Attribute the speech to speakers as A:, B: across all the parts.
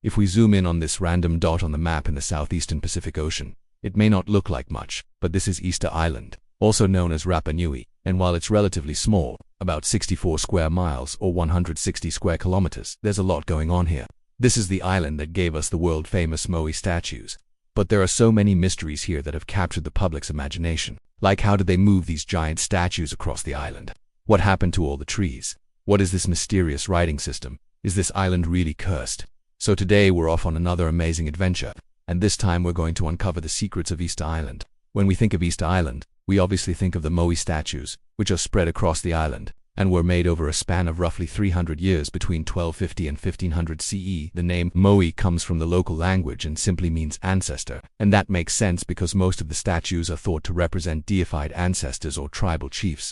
A: If we zoom in on this random dot on the map in the southeastern Pacific Ocean, it may not look like much, but this is Easter Island, also known as Rapa Nui, and while it's relatively small, about 64 square miles or 160 square kilometers, there's a lot going on here. This is the island that gave us the world-famous Moai statues. But there are so many mysteries here that have captured the public's imagination. Like, how did they move these giant statues across the island? What happened to all the trees? What is this mysterious writing system? Is this island really cursed? So today we're off on another amazing adventure, and this time we're going to uncover the secrets of Easter Island. When we think of Easter Island, we obviously think of the Moai statues, which are spread across the island, and were made over a span of roughly 300 years between 1250 and 1500 CE. The name Moai comes from the local language and simply means ancestor, and that makes sense because most of the statues are thought to represent deified ancestors or tribal chiefs.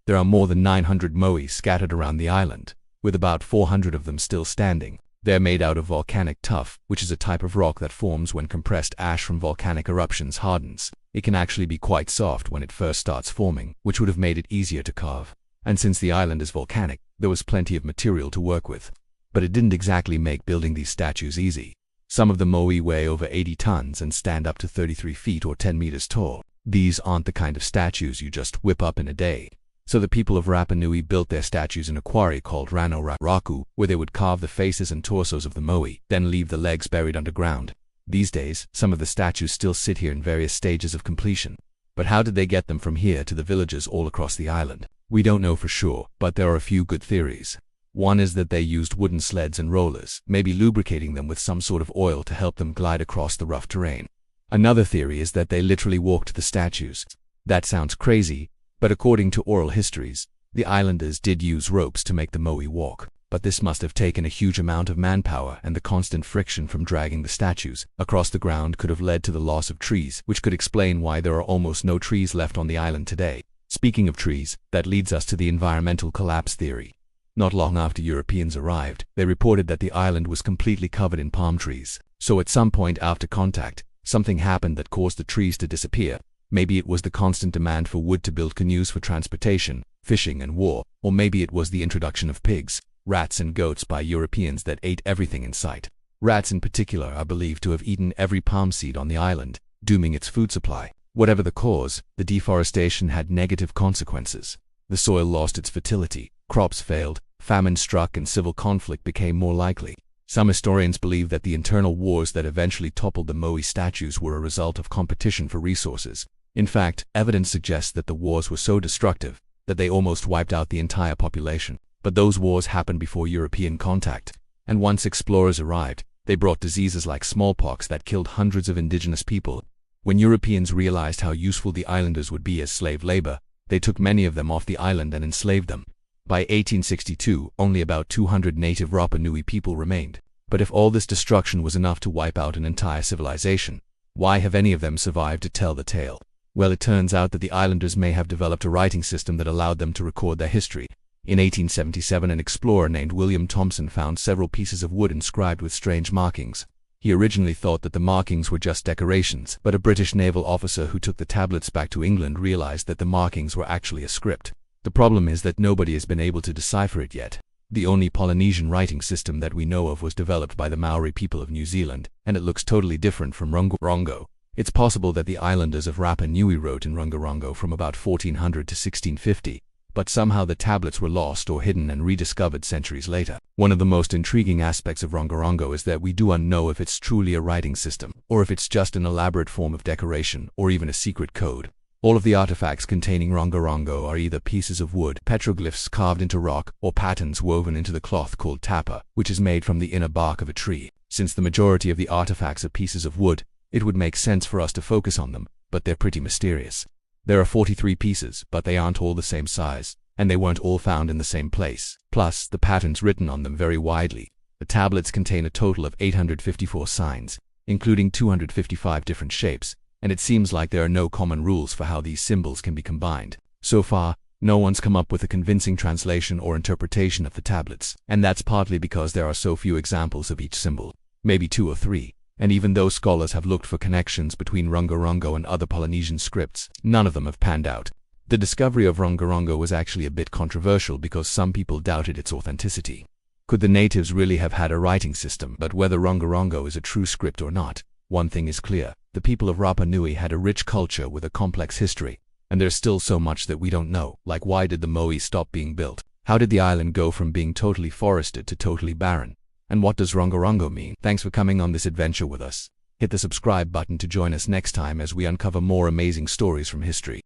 A: There are more than 900 Moai scattered around the island, with about 400 of them still standing. They're made out of volcanic tuff, which is a type of rock that forms when compressed ash from volcanic eruptions hardens. It can actually be quite soft when it first starts forming, which would have made it easier to carve. And since the island is volcanic, there was plenty of material to work with. But it didn't exactly make building these statues easy. Some of the Moai weigh over 80 tons and stand up to 33 feet or 10 meters tall. These aren't the kind of statues you just whip up in a day. So the people of Rapa Nui built their statues in a quarry called Raku, where they would carve the faces and torsos of the Moai, then leave the legs buried underground. These days, some of the statues still sit here in various stages of completion. But how did they get them from here to the villages all across the island? We don't know for sure, but there are a few good theories. One is that they used wooden sleds and rollers, maybe lubricating them with some sort of oil to help them glide across the rough terrain. Another theory is that they literally walked the statues. That sounds crazy, but according to oral histories, the islanders did use ropes to make the Moai walk. But this must have taken a huge amount of manpower, and the constant friction from dragging the statues across the ground could have led to the loss of trees, which could explain why there are almost no trees left on the island today. Speaking of trees, that leads us to the environmental collapse theory. Not long after Europeans arrived, they reported that the island was completely covered in palm trees. So at some point after contact, something happened that caused the trees to disappear. Maybe it was the constant demand for wood to build canoes for transportation, fishing and war, or maybe it was the introduction of pigs, rats and goats by Europeans that ate everything in sight. Rats in particular are believed to have eaten every palm seed on the island, dooming its food supply. Whatever the cause, the deforestation had negative consequences. The soil lost its fertility, crops failed, famine struck, and civil conflict became more likely. Some historians believe that the internal wars that eventually toppled the Moai statues were a result of competition for resources. In fact, evidence suggests that the wars were so destructive that they almost wiped out the entire population. But those wars happened before European contact, and once explorers arrived, they brought diseases like smallpox that killed hundreds of indigenous people. When Europeans realized how useful the islanders would be as slave labor, they took many of them off the island and enslaved them. By 1862, only about 200 native Rapa Nui people remained. But if all this destruction was enough to wipe out an entire civilization, why have any of them survived to tell the tale? Well, it turns out that the islanders may have developed a writing system that allowed them to record their history. In 1877, an explorer named William Thompson found several pieces of wood inscribed with strange markings. He originally thought that the markings were just decorations, but a British naval officer who took the tablets back to England realized that the markings were actually a script. The problem is that nobody has been able to decipher it yet. The only Polynesian writing system that we know of was developed by the Maori people of New Zealand, and it looks totally different from Rongorongo. It's possible that the islanders of Rapa Nui wrote in Rongorongo from about 1400 to 1650, but somehow the tablets were lost or hidden and rediscovered centuries later. One of the most intriguing aspects of Rongorongo is that we don't know if it's truly a writing system, or if it's just an elaborate form of decoration, or even a secret code. All of the artifacts containing Rongorongo are either pieces of wood, petroglyphs carved into rock, or patterns woven into the cloth called tapa, which is made from the inner bark of a tree. Since the majority of the artifacts are pieces of wood, it would make sense for us to focus on them, but they're pretty mysterious. There are 43 pieces, but they aren't all the same size, and they weren't all found in the same place. Plus, the patterns written on them vary widely. The tablets contain a total of 854 signs, including 255 different shapes, and it seems like there are no common rules for how these symbols can be combined. So far, no one's come up with a convincing translation or interpretation of the tablets, and that's partly because there are so few examples of each symbol, maybe 2 or 3. And even though scholars have looked for connections between Rongorongo and other Polynesian scripts, none of them have panned out. The discovery of Rongorongo was actually a bit controversial because some people doubted its authenticity. Could the natives really have had a writing system? But whether Rongorongo is a true script or not, one thing is clear. The people of Rapa Nui had a rich culture with a complex history. And there's still so much that we don't know, like why did the Moai stop being built? How did the island go from being totally forested to totally barren? And what does Rongorongo mean? Thanks for coming on this adventure with us. Hit the subscribe button to join us next time as we uncover more amazing stories from history.